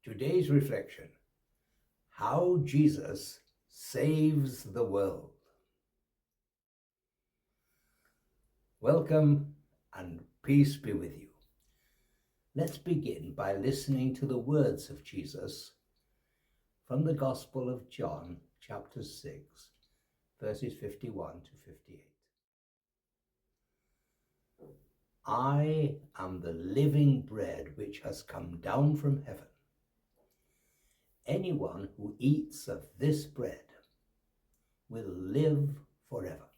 Today's reflection: how Jesus saves the world. Welcome and peace be with you. Let's begin by listening to the words of Jesus from the Gospel of John, chapter 6, verses 51 to 58. I am the living bread which has come down from heaven. Anyone who eats of this bread will live forever.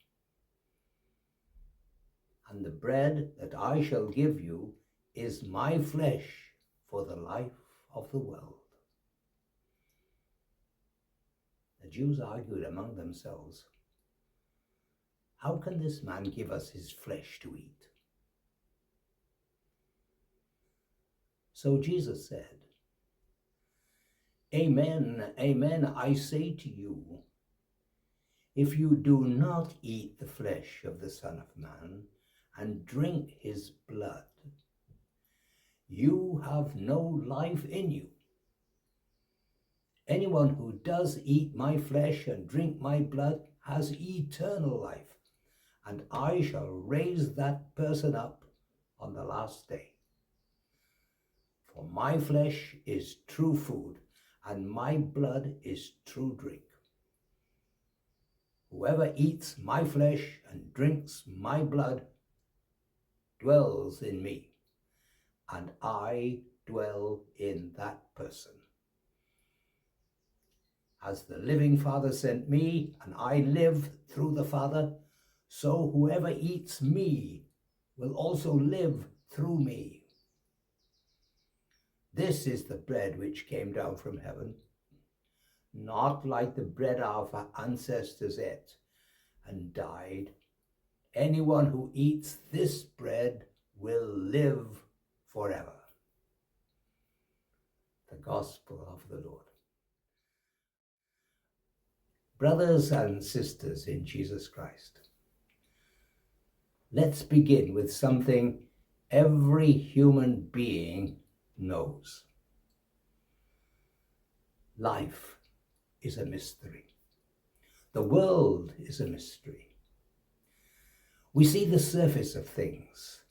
And the bread that I shall give you is my flesh for the life of the world. The Jews argued among themselves, how can this man give us his flesh to eat? So Jesus said, Amen, amen, I say to you, if you do not eat the flesh of the Son of Man and drink his blood, you have no life in you. Anyone who does eat my flesh and drink my blood has eternal life, and I shall raise that person up on the last day. For my flesh is true food, and my blood is true drink. Whoever eats my flesh and drinks my blood dwells in me, and I dwell in that person. As the living Father sent me, and I live through the Father, so whoever eats me will also live through me. This is the bread which came down from heaven, not like the bread our ancestors ate and died. Anyone who eats this bread will live forever. The Gospel of the Lord. Brothers and sisters in Jesus Christ, let's begin with something every human being knows. Life is a mystery. The world is a mystery. We see the surface of things,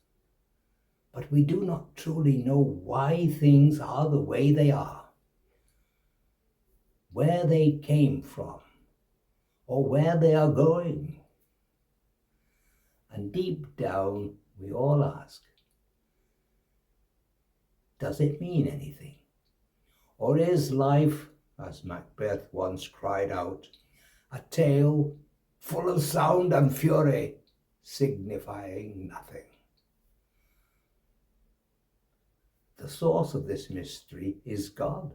but we do not truly know why things are the way they are, where they came from, or where they are going. And deep down, we all ask, does it mean anything? Or is life, as Macbeth once cried out, a tale full of sound and fury, signifying nothing? The source of this mystery is God,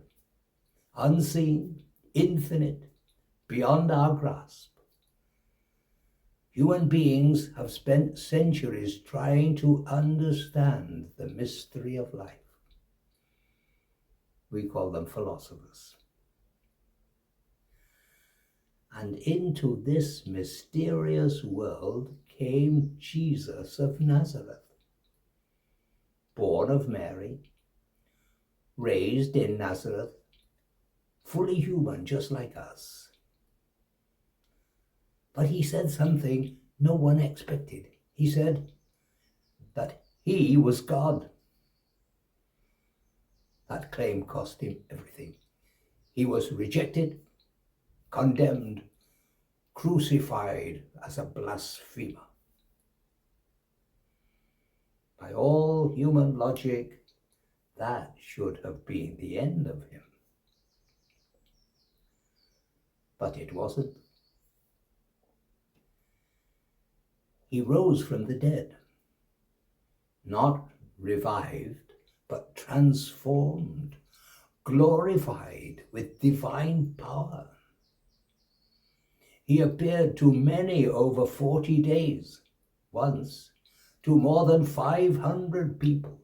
unseen, infinite, beyond our grasp. Human beings have spent centuries trying to understand the mystery of life. We call them philosophers. And into this mysterious world came Jesus of Nazareth, born of Mary, raised in Nazareth, fully human just like us. But he said something no one expected. He said that he was God. That claim cost him everything. He was rejected, condemned, crucified as a blasphemer. By all human logic, that should have been the end of him. But it wasn't. He rose from the dead, not revived, but transformed, glorified with divine power. He appeared to many over 40 days, once to more than 500 people.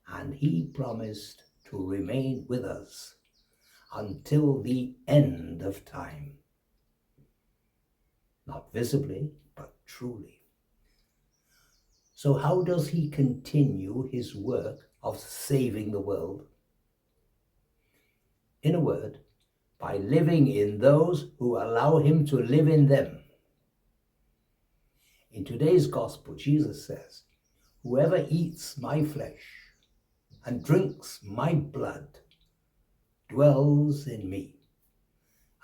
And he promised to remain with us until the end of time. Not visibly, but truly. So how does he continue his work of saving the world? In a word, by living in those who allow him to live in them. In today's gospel, Jesus says, "Whoever eats my flesh and drinks my blood dwells in me,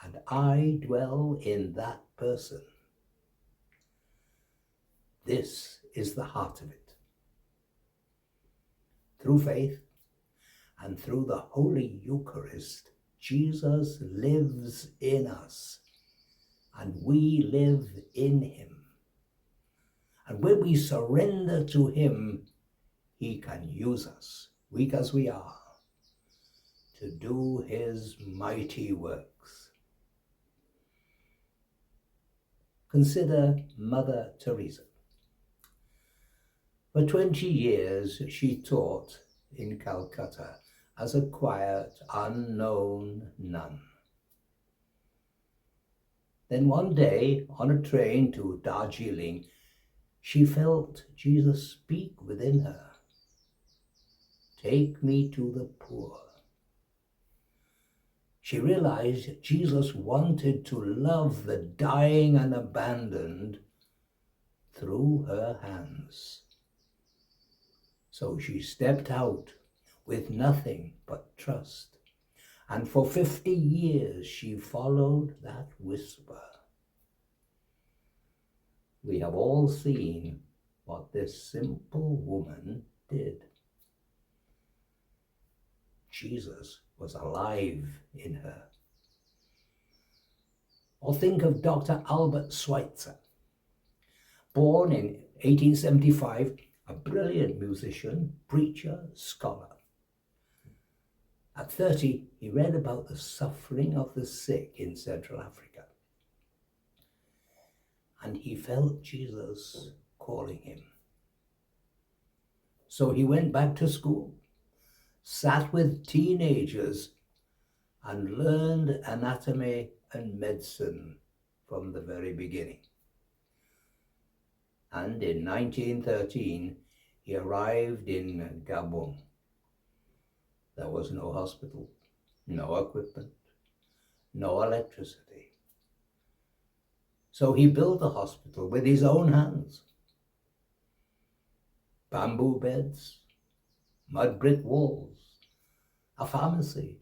and I dwell in that person." This is the heart of it. Through faith and through the Holy Eucharist, Jesus lives in us, and we live in him. And when we surrender to him, he can use us, weak as we are, to do his mighty works. Consider Mother Teresa. For 20 years, she taught in Calcutta as a quiet, unknown nun. Then one day, on a train to Darjeeling, she felt Jesus speak within her. "Take me to the poor." She realized Jesus wanted to love the dying and abandoned through her hands. So she stepped out with nothing but trust. And for 50 years she followed that whisper. We have all seen what this simple woman did. Jesus was alive in her. Or think of Dr. Albert Schweitzer, born in 1875, a brilliant musician, preacher, scholar. At 30, he read about the suffering of the sick in Central Africa. And he felt Jesus calling him. So he went back to school, sat with teenagers, and learned anatomy and medicine from the very beginning. And in 1913, he arrived in Gabon. There was no hospital, no equipment, no electricity. So he built a hospital with his own hands. Bamboo beds, mud brick walls, a pharmacy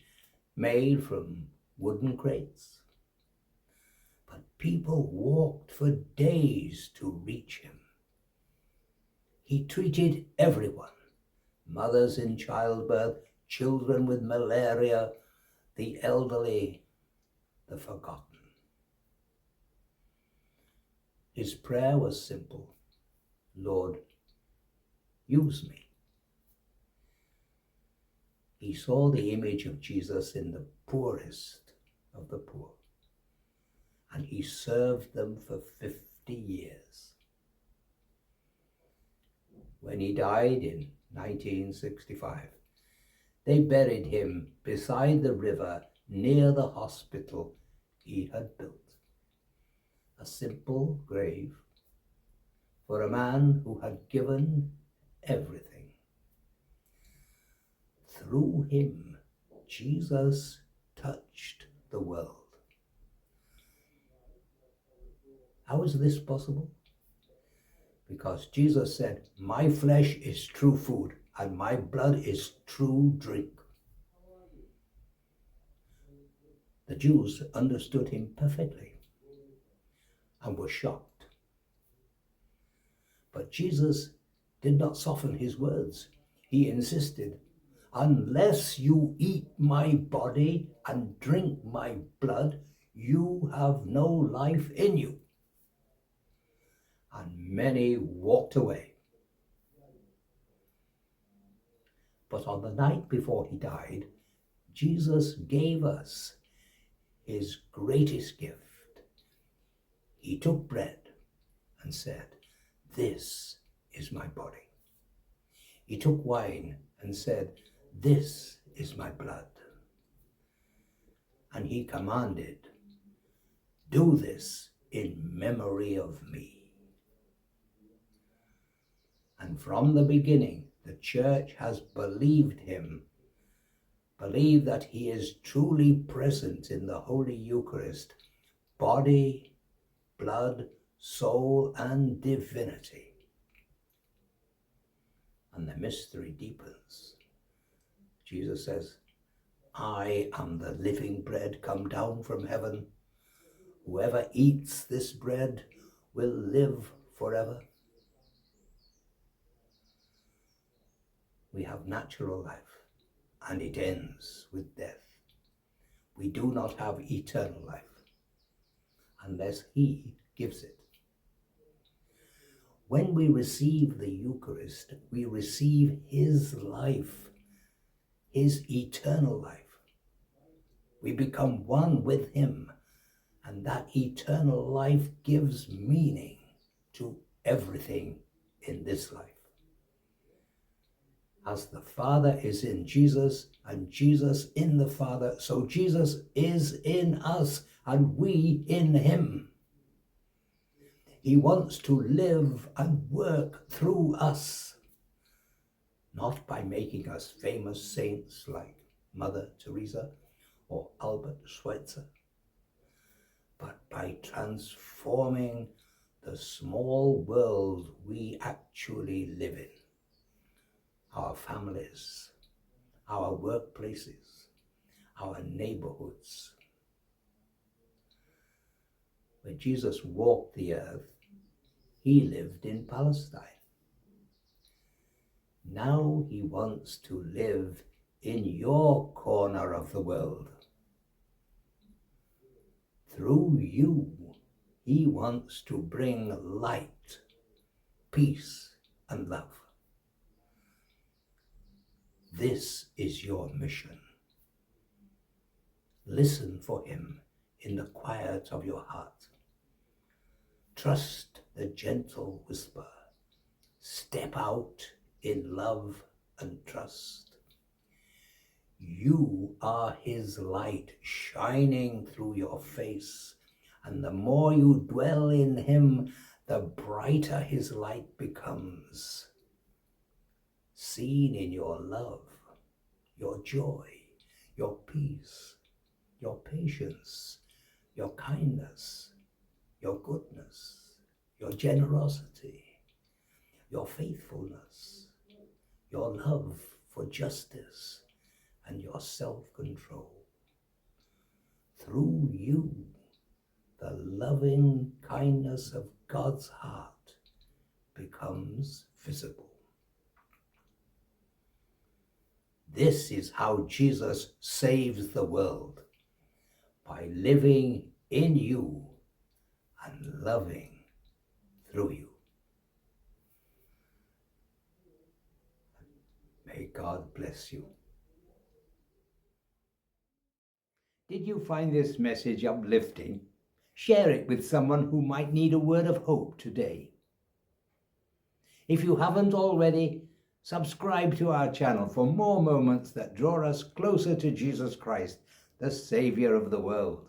made from wooden crates. But people walked for days to reach him. He treated everyone, mothers in childbirth, children with malaria, the elderly, the forgotten. His prayer was simple: Lord, use me. He saw the image of Jesus in the poorest of the poor, and he served them for 50 years. When he died in 1965, they buried him beside the river near the hospital he had built. A simple grave for a man who had given everything. Through him, Jesus touched the world. How is this possible? Because Jesus said, "My flesh is true food and my blood is true drink." The Jews understood him perfectly and were shocked. But Jesus did not soften his words. He insisted, "Unless you eat my body and drink my blood, you have no life in you." And many walked away. But on the night before he died, Jesus gave us his greatest gift. He took bread and said, "This is my body." He took wine and said, "This is my blood." And he commanded, "Do this in memory of me." And from the beginning, the church has believed him Believe that he is truly present in the Holy Eucharist, body, blood, soul, and divinity. And the mystery deepens. Jesus says, I am the living bread come down from heaven. Whoever eats this bread will live forever. We have natural life, and it ends with death. We do not have eternal life unless he gives it. When we receive the Eucharist, we receive his life, his eternal life. We become one with him, and that eternal life gives meaning to everything in this life. As the Father is in Jesus and Jesus in the Father, so Jesus is in us and we in him. He wants to live and work through us, not by making us famous saints like Mother Teresa or Albert Schweitzer, but by transforming the small world we actually live in. Our families, our workplaces, our neighborhoods. When Jesus walked the earth, he lived in Palestine. Now he wants to live in your corner of the world. Through you, he wants to bring light, peace, and love. This is your mission. Listen for him in the quiet of your heart. Trust the gentle whisper. Step out in love and trust. You are his light shining through your face, and the more you dwell in him, the brighter his light becomes. Seen in your love, your joy, your peace, your patience, your kindness, your goodness, your generosity, your faithfulness, your love for justice, and your self-control. Through you, the loving kindness of God's heart becomes visible. This is how Jesus saves the world, by living in you and loving through you. May God bless you. Did you find this message uplifting? Share it with someone who might need a word of hope today. If you haven't already, subscribe to our channel for more moments that draw us closer to Jesus Christ, the Savior of the world.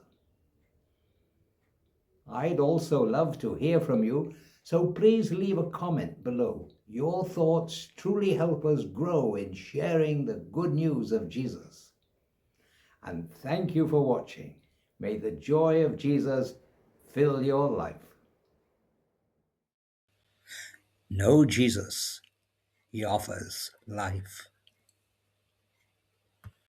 I'd also love to hear from you, so please leave a comment below. Your thoughts truly help us grow in sharing the good news of Jesus. And thank you for watching. May the joy of Jesus fill your life. Know Jesus. He offers life.